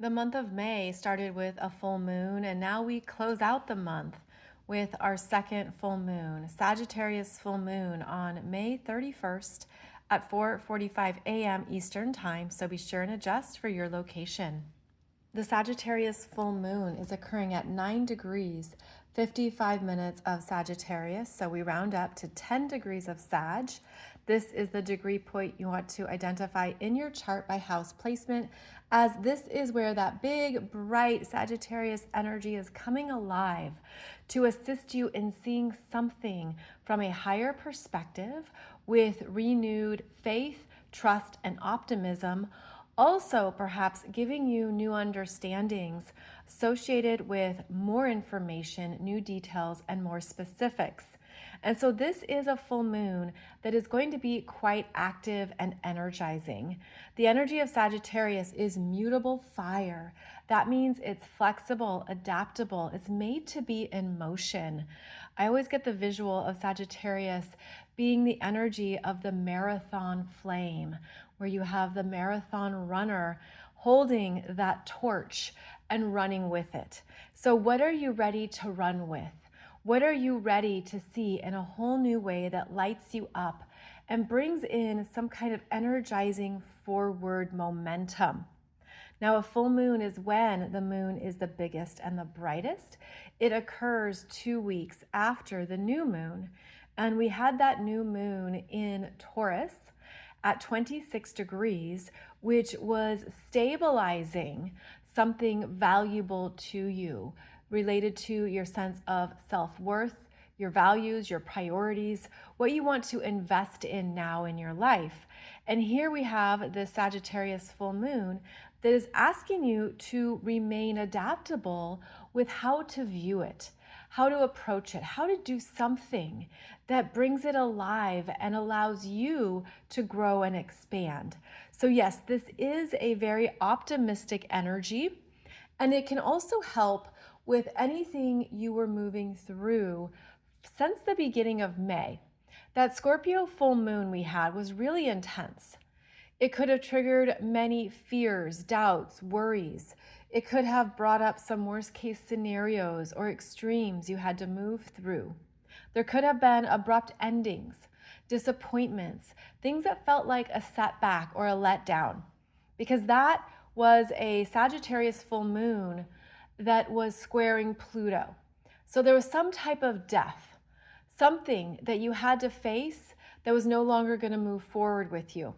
The month of May started with a full moon, and now we close out the month with our second full moon, Sagittarius full moon on May 31st at 4:45 a.m. Eastern Time, so be sure and adjust for your location. The Sagittarius full moon is occurring at 9 degrees, 55 minutes of Sagittarius. So we round up to 10 degrees of Sag. This is the degree point you want to identify in your chart by house placement, as this is where that big, bright Sagittarius energy is coming alive to assist you in seeing something from a higher perspective with renewed faith, trust, and optimism. Also, perhaps giving you new understandings associated with more information, new details, and more specifics. And so, this is a full moon that is going to be quite active and energizing. The energy of Sagittarius is mutable fire. That means it's flexible, adaptable, it's made to be in motion. I always get the visual of Sagittarius being the energy of the marathon flame, where you have the marathon runner holding that torch and running with it. So, what are you ready to run with? What are you ready to see in a whole new way that lights you up and brings in some kind of energizing forward momentum? Now, a full moon is when the moon is the biggest and the brightest. It occurs 2 weeks after the new moon. And we had that new moon in Taurus at 26 degrees, which was stabilizing something valuable to you related to your sense of self-worth, your values, your priorities, what you want to invest in now in your life. And here we have the Sagittarius full moon that is asking you to remain adaptable with how to view it, how to approach it, how to do something that brings it alive and allows you to grow and expand. So yes, this is a very optimistic energy, and it can also help with anything you were moving through since the beginning of May. That Scorpio full moon we had was really intense. It could have triggered many fears, doubts, worries. It could have brought up some worst case scenarios or extremes you had to move through. There could have been abrupt endings, disappointments, things that felt like a setback or a letdown, because that was a Sagittarius full moon that was squaring Pluto. So there was some type of death, something that you had to face that was no longer going to move forward with you.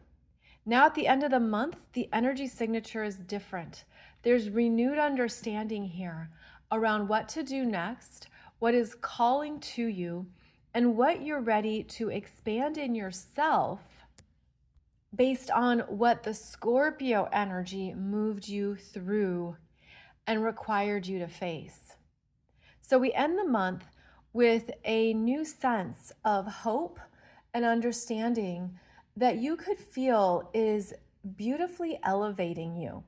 Now at the end of the month, the energy signature is different. There's renewed understanding here around what to do next, what is calling to you, and what you're ready to expand in yourself based on what the Scorpio energy moved you through and required you to face. So we end the month with a new sense of hope and understanding that you could feel is beautifully elevating you.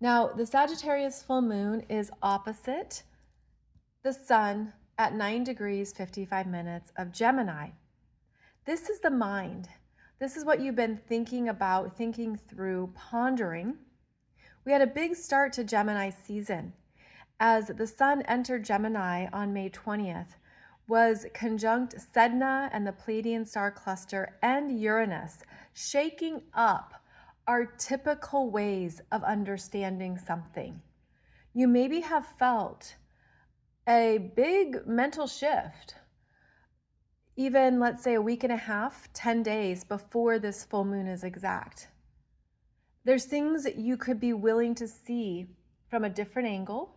Now, the Sagittarius full moon is opposite the sun at 9 degrees 55 minutes of Gemini. This is the mind. This is what you've been thinking about, thinking through, pondering. We had a big start to Gemini season as the sun entered Gemini on May 20th, was conjunct Sedna and the Pleiadian star cluster and Uranus, shaking up our typical ways of understanding something. You maybe have felt a big mental shift, even let's say a week and a half, 10 days before this full moon is exact. There's things that you could be willing to see from a different angle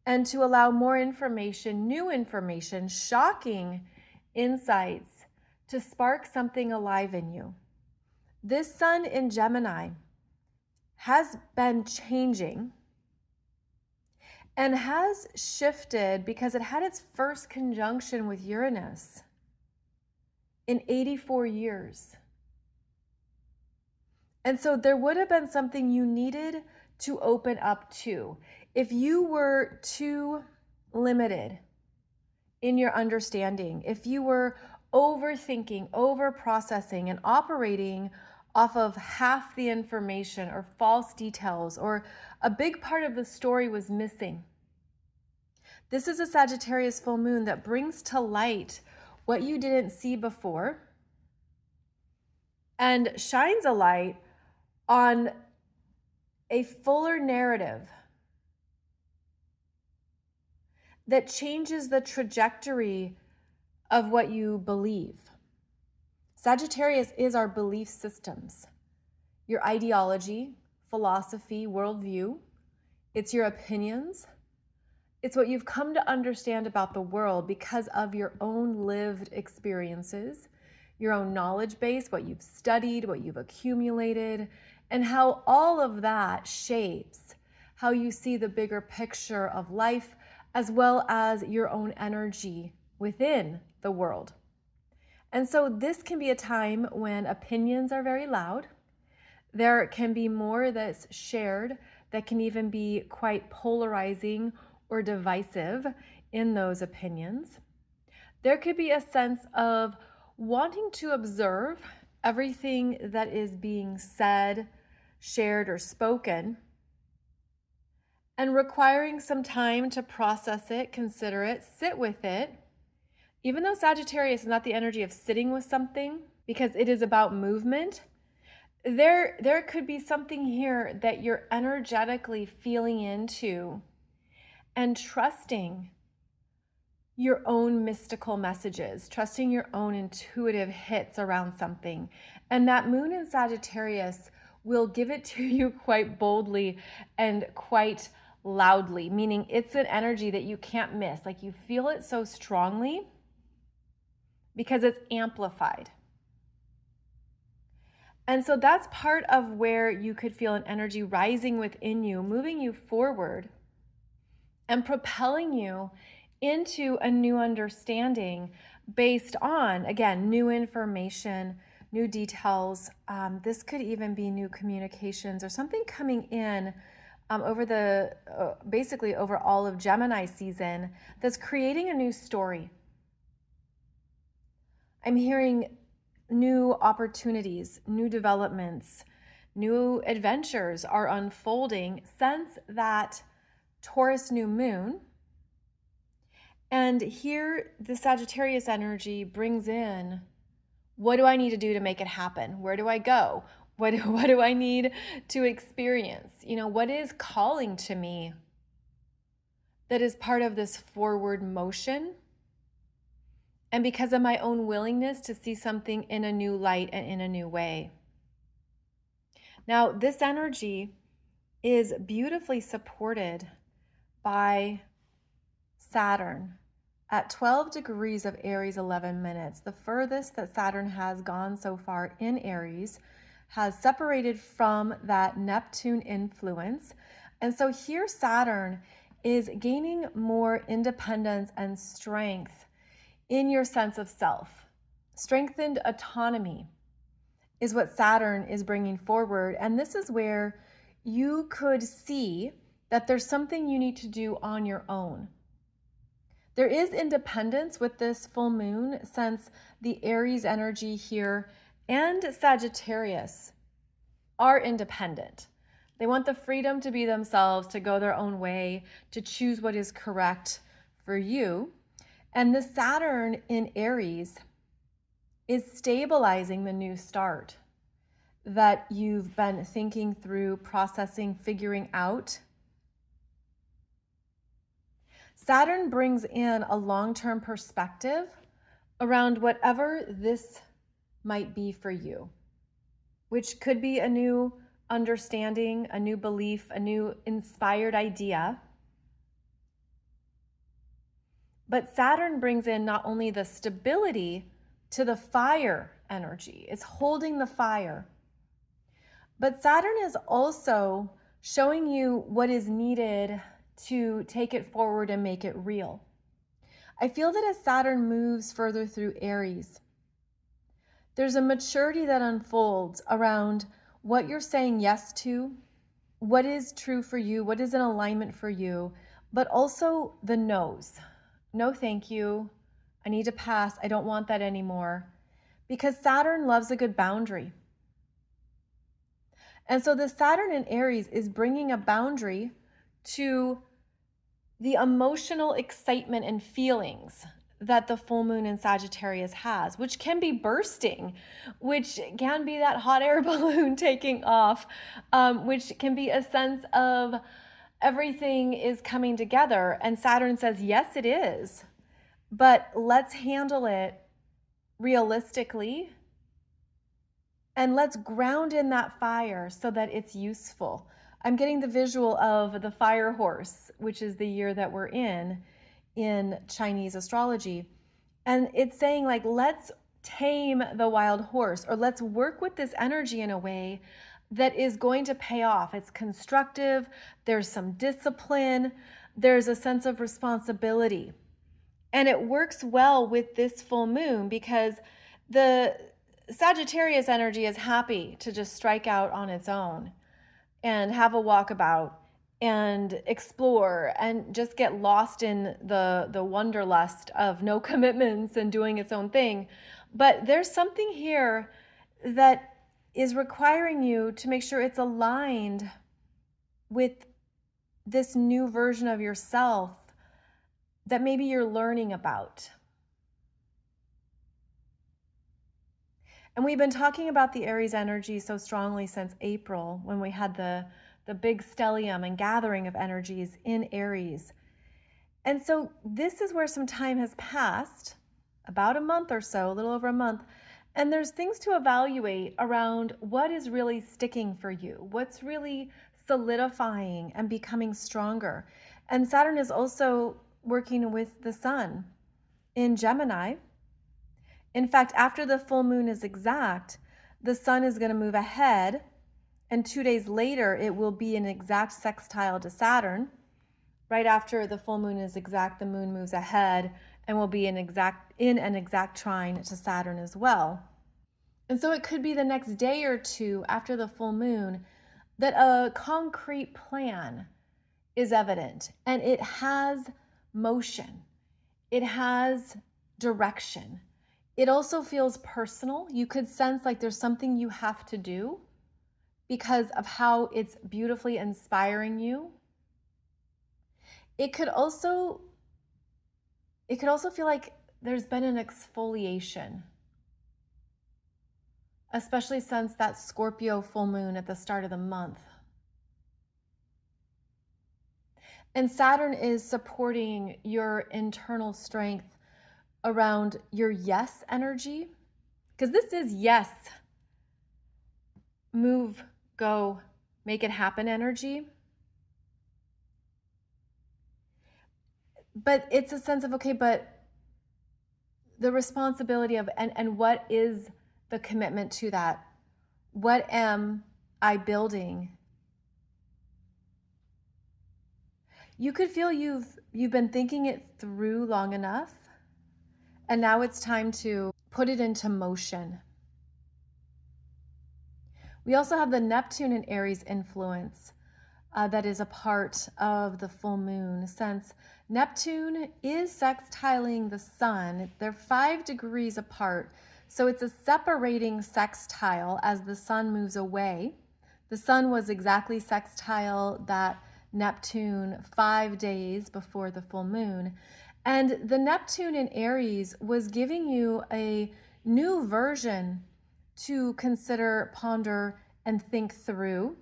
and to allow more information, new information, shocking insights to spark something alive in you. This sun in Gemini has been changing and has shifted because it had its first conjunction with Uranus in 84 years. And so there would have been something you needed to open up to. If you were too limited in your understanding, if you were overthinking, over processing, and operating off of half the information or false details, or a big part of the story was missing. This is a Sagittarius full moon that brings to light what you didn't see before and shines a light on a fuller narrative that changes the trajectory of what you believe. Sagittarius is our belief systems, your ideology, philosophy, worldview. It's your opinions. It's what you've come to understand about the world because of your own lived experiences, your own knowledge base, what you've studied, what you've accumulated, and how all of that shapes how you see the bigger picture of life, as well as your own energy within the world. And so this can be a time when opinions are very loud. There can be more that's shared that can even be quite polarizing or divisive in those opinions. There could be a sense of wanting to observe everything that is being said, shared, or spoken, and requiring some time to process it, consider it, sit with it. Even though Sagittarius is not the energy of sitting with something, because it is about movement, there could be something here that you're energetically feeling into and trusting your own mystical messages, trusting your own intuitive hits around something. And that moon in Sagittarius will give it to you quite boldly and quite loudly, meaning it's an energy that you can't miss. Like you feel it so strongly because it's amplified. And so that's part of where you could feel an energy rising within you, moving you forward and propelling you into a new understanding based on, again, new information, new details. This could even be new communications or something coming in basically over all of Gemini season that's creating a new story. I'm hearing new opportunities, new developments, new adventures are unfolding since that Taurus new moon. And here the Sagittarius energy brings in, what do I need to do to make it happen? Where do I go? What do I need to experience? What is calling to me that is part of this forward motion? And because of my own willingness to see something in a new light and in a new way. Now, this energy is beautifully supported by Saturn at 12 degrees of Aries, 11 minutes. The furthest that Saturn has gone so far in Aries has separated from that Neptune influence. And so here Saturn is gaining more independence and strength in your sense of self. Strengthened autonomy is what Saturn is bringing forward. And this is where you could see that there's something you need to do on your own. There is independence with this full moon, since the Aries energy here and Sagittarius are independent. They want the freedom to be themselves, to go their own way, to choose what is correct for you. And the Saturn in Aries is stabilizing the new start that you've been thinking through, processing, figuring out. Saturn brings in a long-term perspective around whatever this might be for you, which could be a new understanding, a new belief, a new inspired idea. But Saturn brings in not only the stability to the fire energy, it's holding the fire, but Saturn is also showing you what is needed to take it forward and make it real. I feel that as Saturn moves further through Aries, there's a maturity that unfolds around what you're saying yes to, what is true for you, what is in alignment for you, but also the no's. No, thank you. I need to pass. I don't want that anymore. Because Saturn loves a good boundary. And so the Saturn in Aries is bringing a boundary to the emotional excitement and feelings that the full moon in Sagittarius has, which can be bursting, which can be that hot air balloon taking off, which can be a sense of everything is coming together. And Saturn says, yes, it is, but let's handle it realistically and let's ground in that fire so that it's useful. I'm getting the visual of the fire horse, which is the year that we're in Chinese astrology. And it's saying, like, let's tame the wild horse, or let's work with this energy in a way that is going to pay off. It's constructive, there's some discipline, there's a sense of responsibility. And it works well with this full moon because the Sagittarius energy is happy to just strike out on its own and have a walkabout and explore and just get lost in the wanderlust of no commitments and doing its own thing. But there's something here that is requiring you to make sure it's aligned with this new version of yourself that maybe you're learning about. And we've been talking about the Aries energy so strongly since April, when we had the big stellium and gathering of energies in Aries. And so this is where some time has passed, about a month or so, a little over a month, and there's things to evaluate around what is really sticking for you, what's really solidifying and becoming stronger. And Saturn is also working with the sun in Gemini. In fact, after the full moon is exact, the sun is going to move ahead, and 2 days later, it will be an exact sextile to Saturn. Right after the full moon is exact, the moon moves ahead and will be in an exact trine to Saturn as well. And so it could be the next day or two after the full moon that a concrete plan is evident, and it has motion. It has direction. It also feels personal. You could sense like there's something you have to do because of how it's beautifully inspiring you. It could also feel like there's been an exfoliation, especially since that Scorpio full moon at the start of the month. And Saturn is supporting your internal strength around your yes energy, because this is yes, move, go, make it happen energy. But it's a sense of, okay, but the responsibility of, and what is the commitment to that? What am I building? You could feel you've been thinking it through long enough, and now it's time to put it into motion. We also have the Neptune and Aries influence that is a part of the full moon, since Neptune is sextiling the sun. They're 5 degrees apart, so it's a separating sextile as the sun moves away. The sun was exactly sextile that Neptune 5 days before the full moon. And the Neptune in Aries was giving you a new version to consider, ponder, and think through.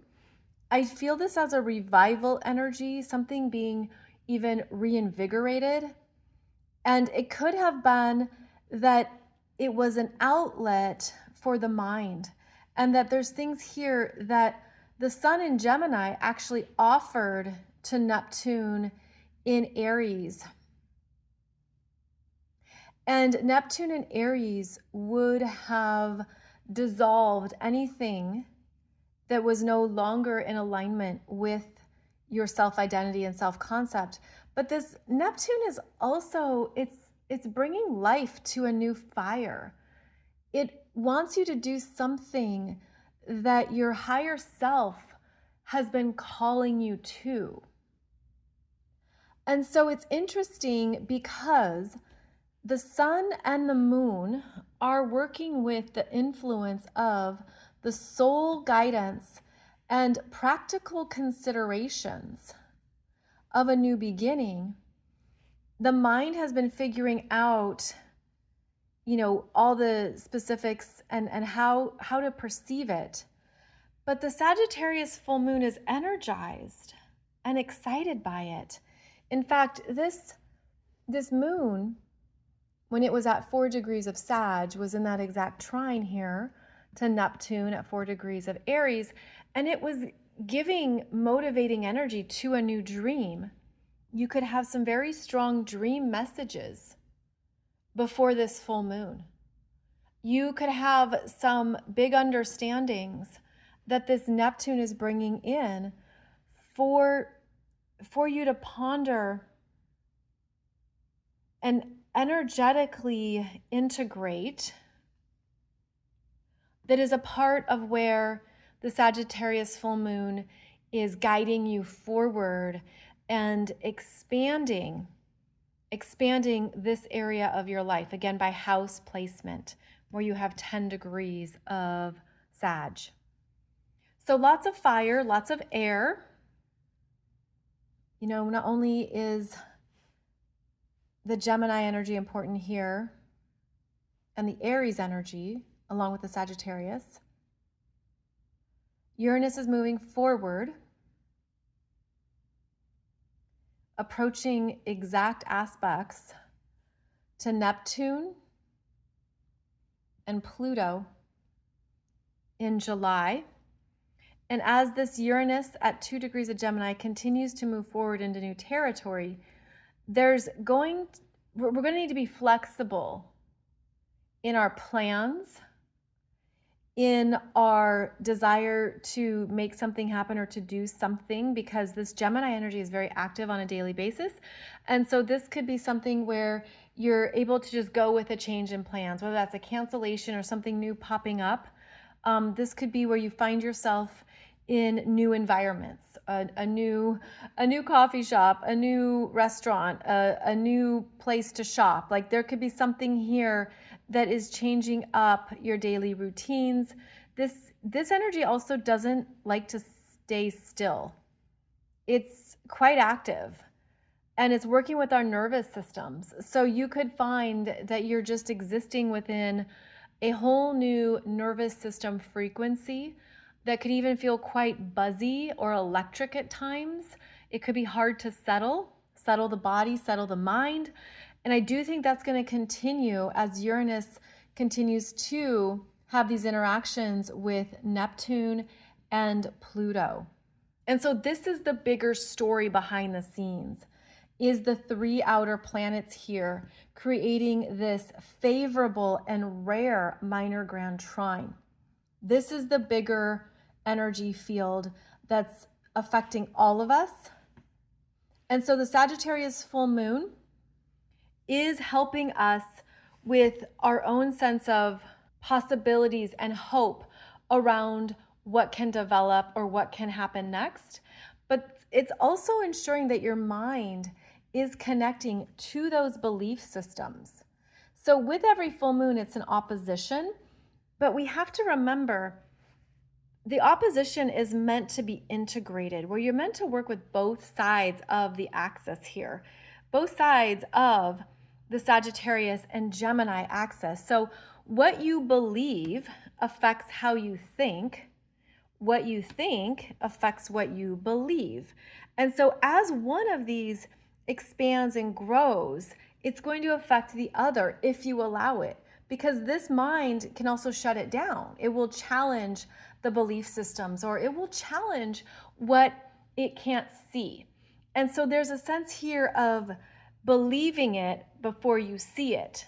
I feel this as a revival energy, something being even reinvigorated. And it could have been that it was an outlet for the mind, and that there's things here that the sun in Gemini actually offered to Neptune in Aries. And Neptune in Aries would have dissolved anything that was no longer in alignment with your self-identity and self-concept. But this Neptune is also, it's bringing life to a new fire. It wants you to do something that your higher self has been calling you to. And so it's interesting because the sun and the moon are working with the influence of the soul guidance and practical considerations of a new beginning, the mind has been figuring out, all the specifics and how to perceive it. But the Sagittarius full moon is energized and excited by it. In fact, this moon, when it was at 4 degrees of Sag, was in that exact trine here to Neptune at 4 degrees of Aries, and it was giving motivating energy to a new dream. You could have some very strong dream messages before this full moon. You could have some big understandings that this Neptune is bringing in for you to ponder and energetically integrate, that is a part of where the Sagittarius full moon is guiding you forward and expanding this area of your life, again, by house placement, where you have 10 degrees of Sag. So lots of fire, lots of air. Not only is the Gemini energy important here and the Aries energy, along with the Sagittarius, Uranus is moving forward, approaching exact aspects to Neptune and Pluto in July. And as this Uranus at 2 degrees of Gemini continues to move forward into new territory, we're going to need to be flexible in our plans, in our desire to make something happen or to do something, because this Gemini energy is very active on a daily basis. And so this could be something where you're able to just go with a change in plans, whether that's a cancellation or something new popping up. This could be where you find yourself in new environments, a new coffee shop, a new restaurant, a new place to shop. Like there could be something here that is changing up your daily routines. This energy also doesn't like to stay still. It's quite active and it's working with our nervous systems. So you could find that you're just existing within a whole new nervous system frequency that could even feel quite buzzy or electric at times. It could be hard to settle the body, settle the mind. And I do think that's going to continue as Uranus continues to have these interactions with Neptune and Pluto. And so this is the bigger story behind the scenes, is the 3 outer planets here creating this favorable and rare minor grand trine. This is the bigger energy field that's affecting all of us. And so the Sagittarius full moon is helping us with our own sense of possibilities and hope around what can develop or what can happen next. But it's also ensuring that your mind is connecting to those belief systems. So with every full moon, it's an opposition, but we have to remember the opposition is meant to be integrated, where you're meant to work with both sides of the axis here, both sides of the Sagittarius and Gemini axis. So what you believe affects how you think. What you think affects what you believe. And so as one of these expands and grows, it's going to affect the other if you allow it, because this mind can also shut it down. It will challenge the belief systems, or it will challenge what it can't see. And so there's a sense here of believing it before you see it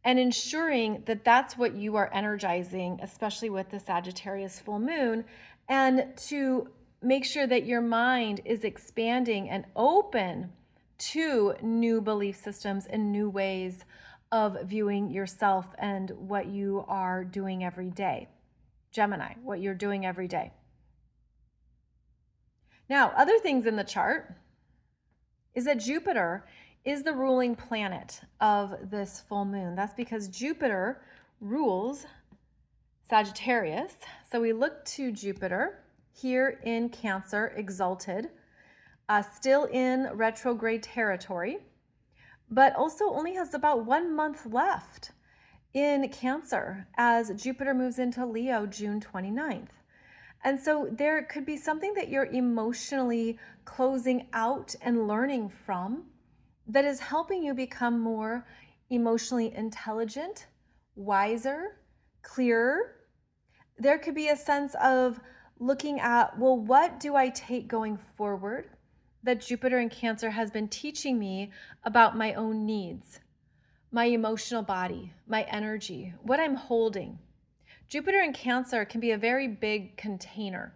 and ensuring that that's what you are energizing, especially with the Sagittarius full moon, and to make sure that your mind is expanding and open to new belief systems and new ways of viewing yourself and what you are doing every day. Gemini, what you're doing every day. Now, other things in the chart is that Jupiter is the ruling planet of this full moon. That's because Jupiter rules Sagittarius. So we look to Jupiter here in Cancer, exalted, still in retrograde territory, but also only has about 1 month left in Cancer as Jupiter moves into Leo June 29th. And so there could be something that you're emotionally closing out and learning from that is helping you become more emotionally intelligent, wiser, clearer. There could be a sense of looking at, well, what do I take going forward that Jupiter in Cancer has been teaching me about my own needs, my emotional body, my energy, what I'm holding. Jupiter in Cancer can be a very big container.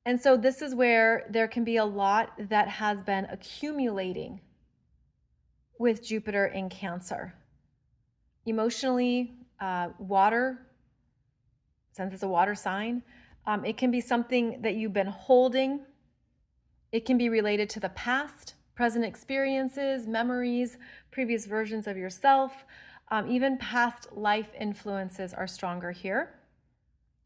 And so this is where there can be a lot that has been accumulating with Jupiter in Cancer. Emotionally, water, since it's a water sign, it can be something that you've been holding. It can be related to the past, present experiences, memories, previous versions of yourself. Even past life influences are stronger here.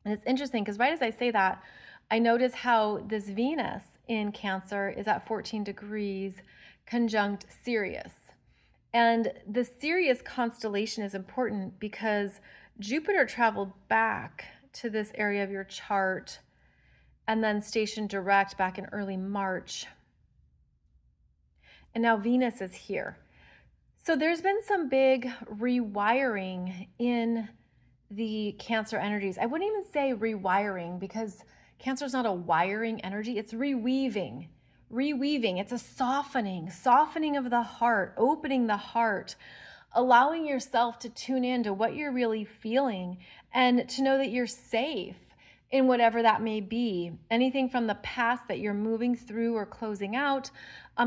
And it's interesting because right as I say that, I notice how this Venus in Cancer is at 14 degrees conjunct Sirius. And the Sirius constellation is important because Jupiter traveled back to this area of your chart and then stationed direct back in early March. And now Venus is here. So there's been some big rewiring in the Cancer energies. I wouldn't even say rewiring because Cancer is not a wiring energy. It's reweaving. It's a softening of the heart, opening the heart, allowing yourself to tune in to what you're really feeling and to know that you're safe in whatever that may be. Anything from the past that you're moving through or closing out,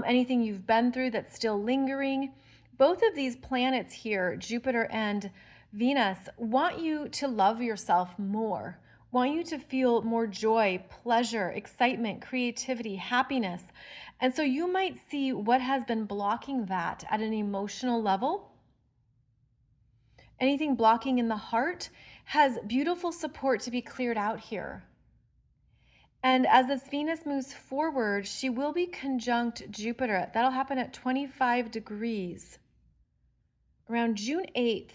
anything you've been through that's still lingering. Both of these planets here, Jupiter and Venus, want you to love yourself more, want you to feel more joy, pleasure, excitement, creativity, happiness. And so you might see what has been blocking that at an emotional level. Anything blocking in the heart has beautiful support to be cleared out here. And as this Venus moves forward, she will be conjunct Jupiter. That'll happen at 25 degrees around June 8th.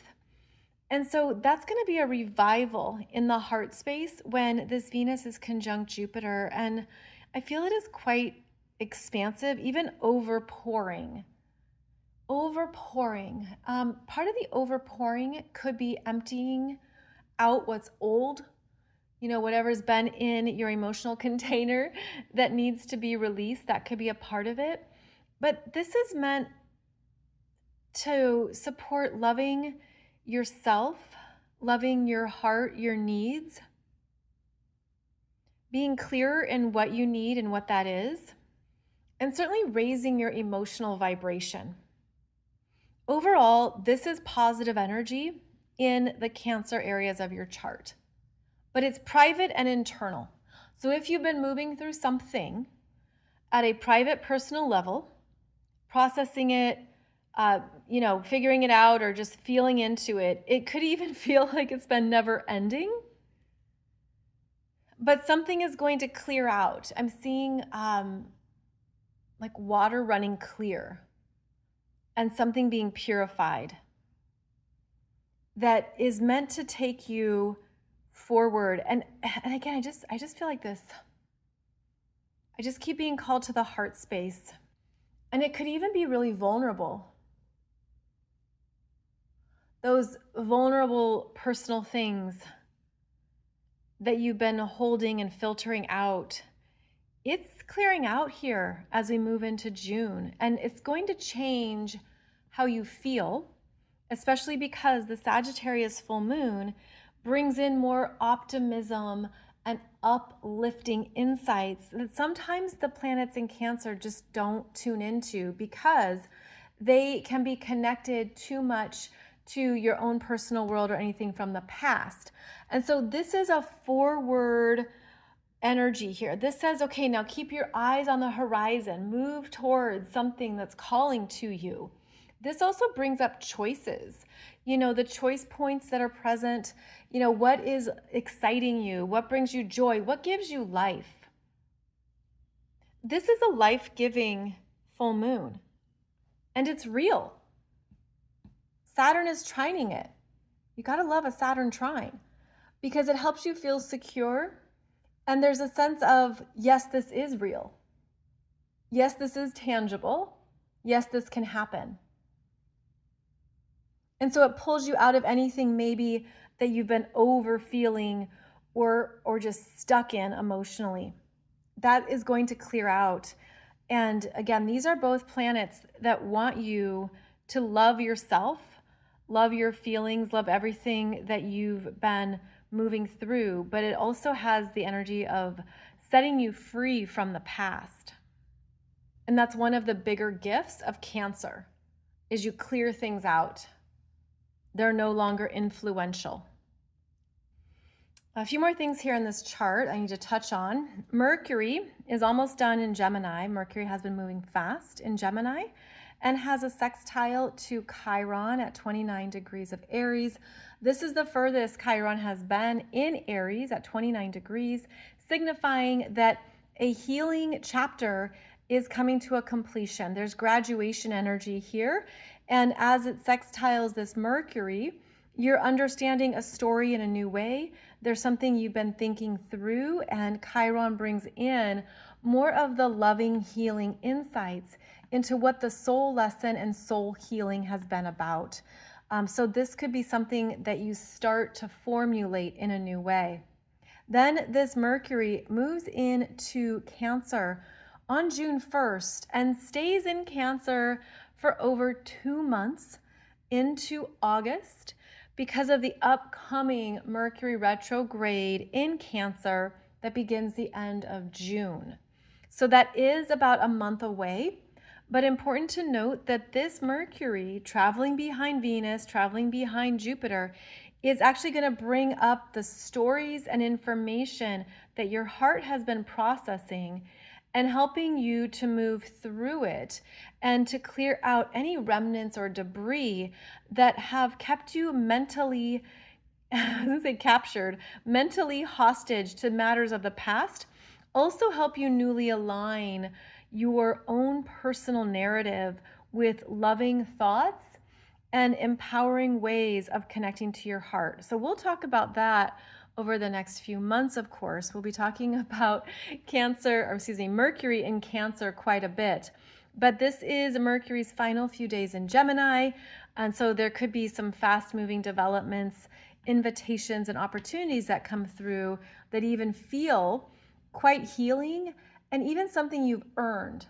And so that's going to be a revival in the heart space when this Venus is conjunct Jupiter. And I feel it is quite expansive, even overpouring. Part of the overpouring could be emptying out what's old, whatever's been in your emotional container that needs to be released. That could be a part of it. But this is meant to support loving yourself, loving your heart, your needs, being clearer in what you need and what that is, and certainly raising your emotional vibration. Overall, this is positive energy in the Cancer areas of your chart, but it's private and internal. So if you've been moving through something at a private, personal level, processing it, figuring it out or just feeling into it, it could even feel like it's been never ending. But something is going to clear out. I'm seeing like water running clear and something being purified that is meant to take you forward. And again, I just feel like this. I just keep being called to the heart space. And it could even be really vulnerable. Those vulnerable personal things that you've been holding and filtering out, it's clearing out here as we move into June. And it's going to change how you feel, especially because the Sagittarius full moon brings in more optimism and uplifting insights that sometimes the planets in Cancer just don't tune into because they can be connected too much to your own personal world or anything from the past. And so this is a forward energy here. This says, okay, now keep your eyes on the horizon, move towards something that's calling to you. This also brings up choices, the choice points that are present, what is exciting you, what brings you joy, what gives you life. This is a life-giving full moon, and it's real. Saturn is trining it. You got to love a Saturn trine because it helps you feel secure, and there's a sense of, yes, this is real. Yes, this is tangible. Yes, this can happen. And so it pulls you out of anything maybe that you've been over feeling or just stuck in emotionally. That is going to clear out. And again, these are both planets that want you to love yourself, love your feelings, love everything that you've been moving through, but it also has the energy of setting you free from the past. And that's one of the bigger gifts of Cancer, is you clear things out. They're no longer influential. A few more things here in this chart I need to touch on. Mercury is almost done in Gemini. Mercury has been moving fast in Gemini and has a sextile to Chiron at 29 degrees of Aries. This is the furthest Chiron has been in Aries at 29 degrees, signifying that a healing chapter is coming to a completion. There's graduation energy here. And as it sextiles this Mercury, you're understanding a story in a new way. There's something you've been thinking through, and Chiron brings in more of the loving, healing insights into what the soul lesson and soul healing has been about. So this could be something that you start to formulate in a new way. Then this Mercury moves into Cancer on June 1st and stays in Cancer for over 2 months into August because of the upcoming Mercury retrograde in Cancer that begins the end of June. So that is about a month away, but important to note that this Mercury traveling behind Venus, traveling behind Jupiter, is actually going to bring up the stories and information that your heart has been processing and helping you to move through it and to clear out any remnants or debris that have kept you mentally, I was going to say captured, mentally hostage to matters of the past. Also help you newly align your own personal narrative with loving thoughts and empowering ways of connecting to your heart. So we'll talk about that over the next few months, of course. We'll be talking about Mercury in Cancer quite a bit. But this is Mercury's final few days in Gemini. And so there could be some fast-moving developments, invitations, and opportunities that come through that even feel quite healing and even something you've earned.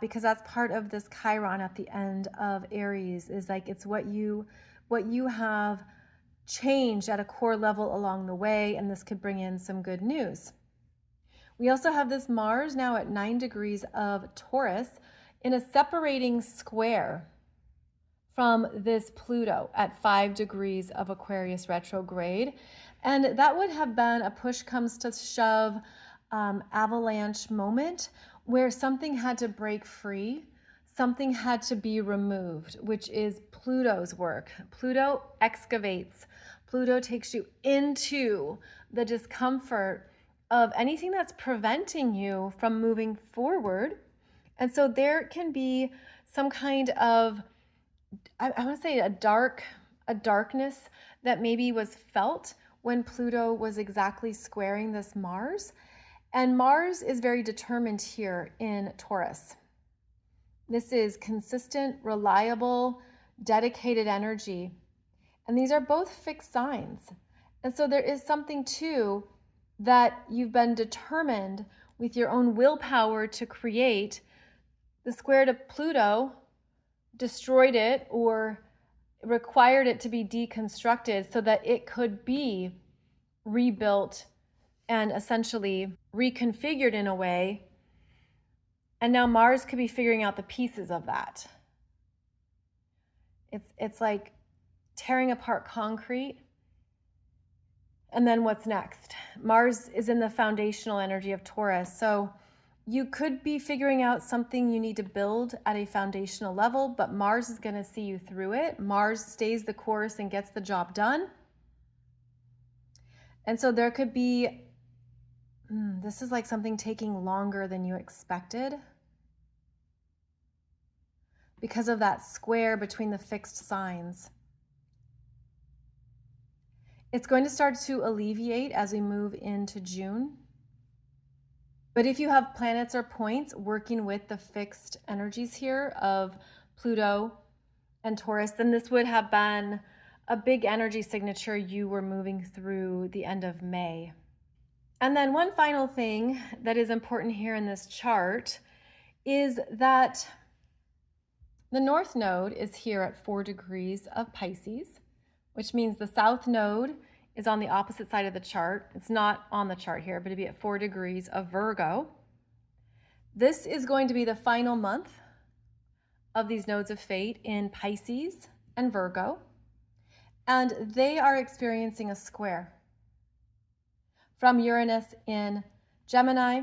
Because that's part of this Chiron at the end of Aries, is like it's what you have changed at a core level along the way, and this could bring in some good news. We also have this Mars now at 9 degrees of Taurus in a separating square from this Pluto at 5 degrees of Aquarius retrograde. And that would have been a push comes to shove avalanche moment where something had to break free, something had to be removed, which is Pluto's work. Pluto excavates. Pluto takes you into the discomfort of anything that's preventing you from moving forward. And so there can be some kind of, I want to say a darkness that maybe was felt when Pluto was exactly squaring this Mars. And Mars is very determined here in Taurus. This is consistent, reliable, dedicated energy. And these are both fixed signs. And so there is something too that you've been determined with your own willpower to create. The square to Pluto destroyed it or required it to be deconstructed so that it could be rebuilt and essentially reconfigured in a way. And now Mars could be figuring out the pieces of that. It's like tearing apart concrete. And then what's next? Mars is in the foundational energy of Taurus. So You could be figuring out something you need to build at a foundational level, but Mars is going to see you through it. Mars stays the course and gets the job done. And so there could be, this is like something taking longer than you expected because of that square between the fixed signs. It's going to start to alleviate as we move into June. But if you have planets or points working with the fixed energies here of Pluto and Taurus, then this would have been a big energy signature you were moving through the end of May. And then one final thing that is important here in this chart is that the North Node is here at 4 degrees of Pisces, which means the South Node is on the opposite side of the chart. It's not on the chart here, but it'd be at 4 degrees of Virgo. This is going to be the final month of these nodes of fate in Pisces and Virgo, and they are experiencing a square from Uranus in Gemini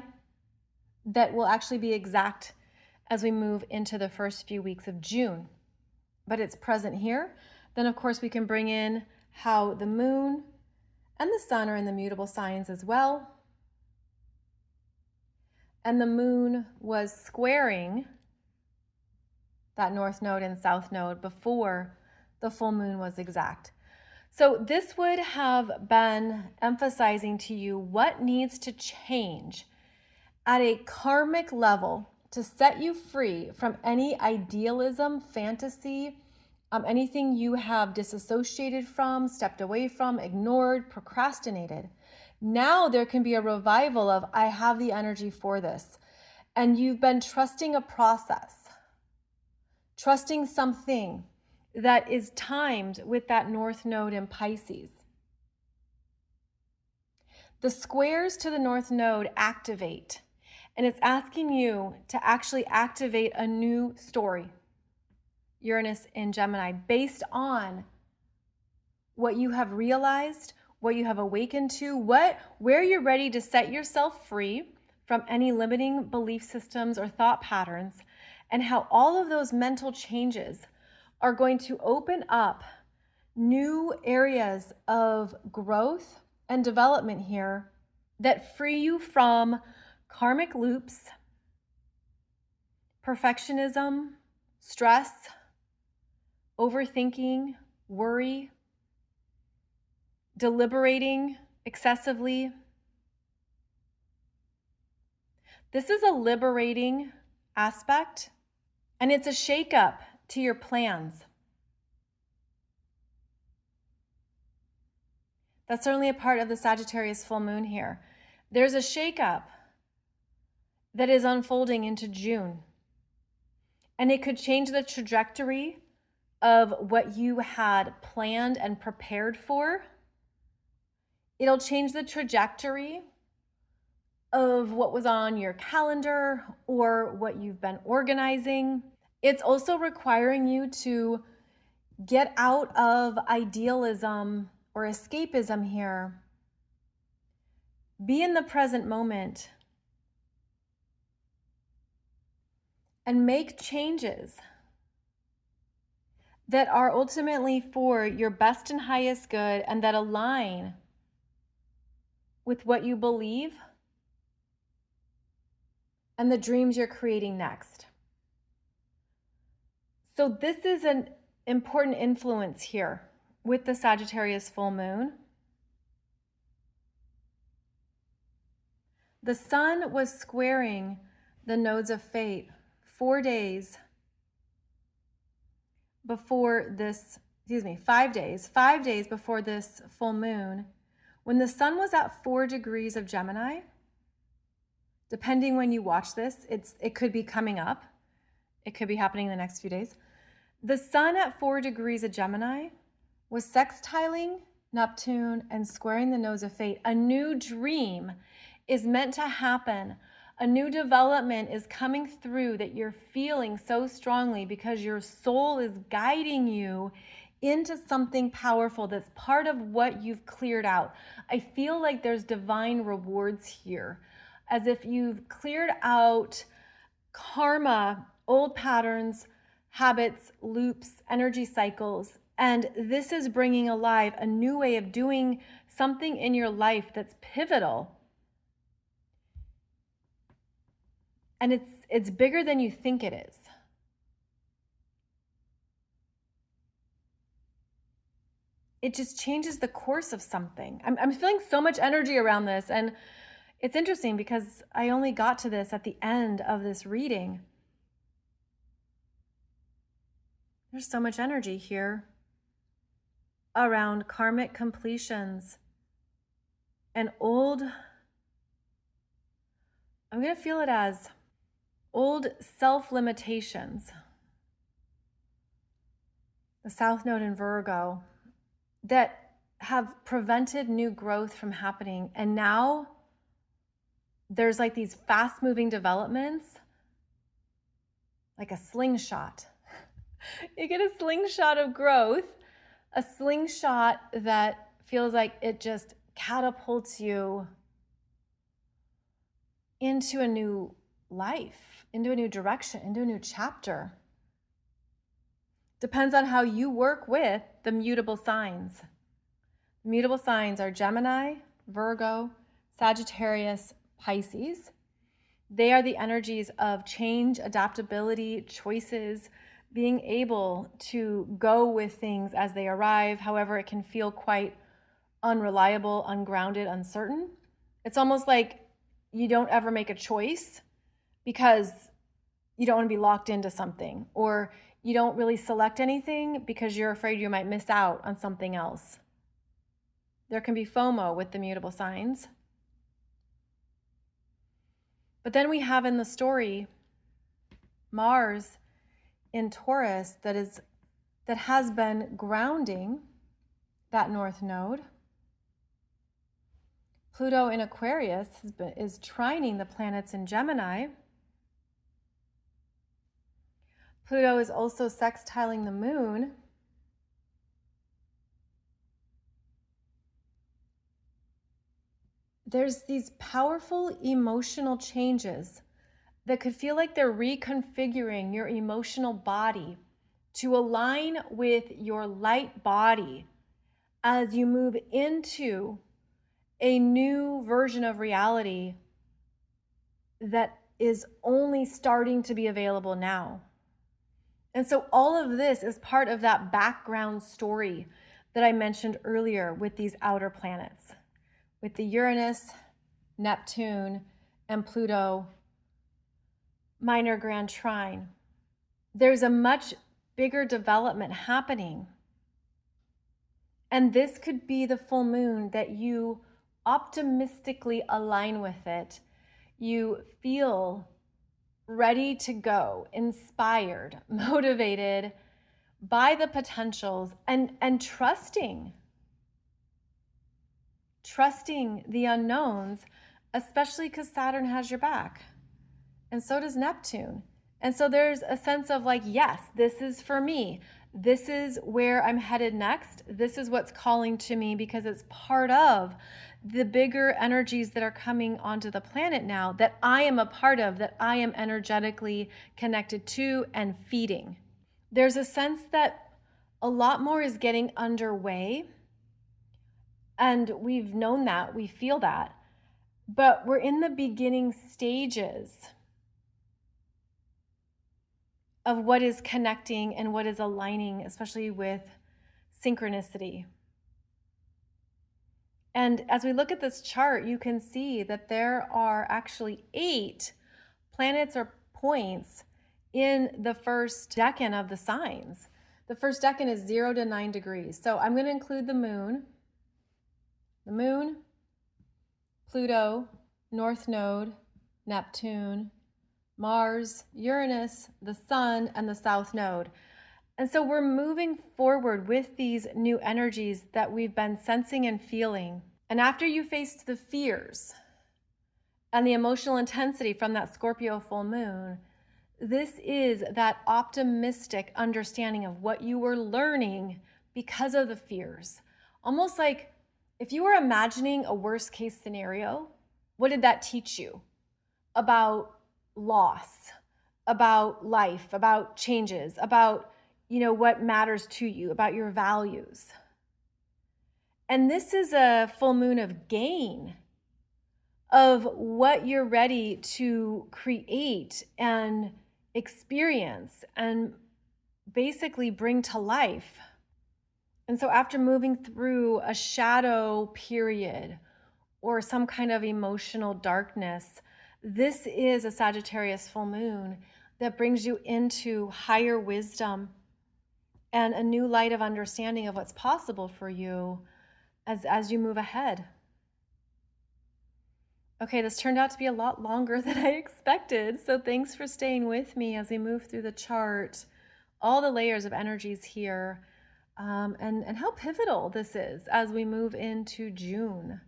that will actually be exact as we move into the first few weeks of June. But it's present here. Then, of course, we can bring in how the moon and the sun are in the mutable signs as well. And the moon was squaring that North Node and South Node before the full moon was exact. So this would have been emphasizing to you what needs to change at a karmic level to set you free from any idealism, fantasy, anything you have disassociated from, stepped away from, ignored, procrastinated. Now there can be a revival of, I have the energy for this. And you've been trusting a process, trusting something that is timed with that North Node in Pisces. The squares to the North Node activate, and it's asking you to actually activate a new story, Uranus in Gemini, based on what you have realized, what you have awakened to, where you're ready to set yourself free from any limiting belief systems or thought patterns, and how all of those mental changes are going to open up new areas of growth and development here that free you from karmic loops, perfectionism, stress, overthinking, worry, deliberating excessively. This is a liberating aspect, and it's a shakeup to your plans. That's certainly a part of the Sagittarius full moon here. There's a shakeup that is unfolding into June, and it could change the trajectory of what you had planned and prepared for. It'll change the trajectory of what was on your calendar or what you've been organizing. It's also requiring you to get out of idealism or escapism here. Be in the present moment and make changes that are ultimately for your best and highest good and that align with what you believe and the dreams you're creating next. So this is an important influence here with the Sagittarius full moon. The sun was squaring the nodes of fate 4 days before this, 5 days before this full moon, when the sun was at 4 degrees of Gemini. Depending when you watch this, it could be coming up. It could be happening in the next few days. The sun at 4 degrees of Gemini was sextiling Neptune and squaring the nodes of fate. A new dream is meant to happen. A new development is coming through that you're feeling so strongly because your soul is guiding you into something powerful that's part of what you've cleared out. I feel like there's divine rewards here. as if you've cleared out karma, old patterns, habits, loops, energy cycles. And this is bringing alive a new way of doing something in your life that's pivotal. And it's bigger than you think it is. It just changes the course of something. I'm feeling so much energy around this. And it's interesting because I only got to this at the end of this reading. There's so much energy here around karmic completions and old, I'm going to feel it as old self-limitations. The South Node in Virgo that have prevented new growth from happening. And now there's like these fast-moving developments, like a slingshot. You get a slingshot of growth, a slingshot that feels like it just catapults you into a new life, into a new direction, into a new chapter. Depends on how you work with the mutable signs. The mutable signs are Gemini, Virgo, Sagittarius, Pisces. They are the energies of change, adaptability, choices, being able to go with things as they arrive. However, it can feel quite unreliable, ungrounded, uncertain. It's almost like you don't ever make a choice because you don't want to be locked into something, or you don't really select anything because you're afraid you might miss out on something else. There can be FOMO with the mutable signs. But then we have in the story Mars in Taurus that has been grounding that North Node. Pluto in Aquarius is trining the planets in Gemini. Pluto is also sextiling the moon. There's these powerful emotional changes that could feel like they're reconfiguring your emotional body to align with your light body as you move into a new version of reality that is only starting to be available now. And so all of this is part of that background story that I mentioned earlier with these outer planets, with the Uranus, Neptune, and Pluto minor grand trine. There's a much bigger development happening. And this could be the full moon that you optimistically align with it. You feel ready to go, inspired, motivated by the potentials, and trusting the unknowns, especially because Saturn has your back. And so does Neptune. And so there's a sense of like, yes, this is for me. This is where I'm headed next. This is what's calling to me because it's part of the bigger energies that are coming onto the planet now that I am a part of, that I am energetically connected to and feeding. There's a sense that a lot more is getting underway. And we've known that, we feel that. But we're in the beginning stages of what is connecting and what is aligning, especially with synchronicity. And as we look at this chart, you can see that there are actually 8 planets or points in the first decan of the signs. The first decan is 0 to 9 degrees. So I'm going to include the moon, Pluto, North Node, Neptune, Mars, Uranus, the Sun, and the South Node. And so we're moving forward with these new energies that we've been sensing and feeling. And after you faced the fears and the emotional intensity from that Scorpio full moon, this is that optimistic understanding of what you were learning because of the fears. Almost like if you were imagining a worst case scenario, what did that teach you? about loss, about life, about changes, about, what matters to you, about your values. And this is a full moon of gain, of what you're ready to create and experience and basically bring to life. And so after moving through a shadow period or some kind of emotional darkness, this is a Sagittarius full moon that brings you into higher wisdom and a new light of understanding of what's possible for you as you move ahead. Okay, this turned out to be a lot longer than I expected. So thanks for staying with me as we move through the chart, all the layers of energies here, and how pivotal this is as we move into June.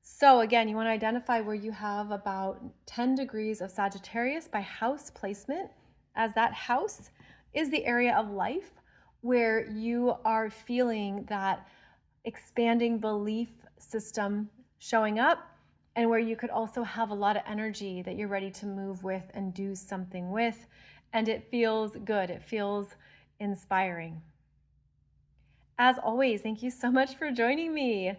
So again, you want to identify where you have about 10 degrees of Sagittarius by house placement, as that house is the area of life where you are feeling that expanding belief system showing up, and where you could also have a lot of energy that you're ready to move with and do something with, and it feels good. It feels inspiring. As always, thank you so much for joining me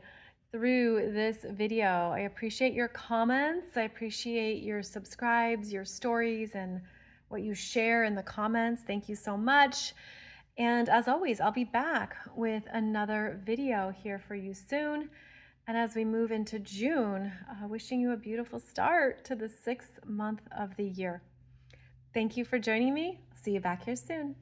through this video. I appreciate your comments. I appreciate your subscribes, your stories, and what you share in the comments. Thank you so much. And as always, I'll be back with another video here for you soon. And as we move into June, wishing you a beautiful start to the 6th month of the year. Thank you for joining me. See you back here soon.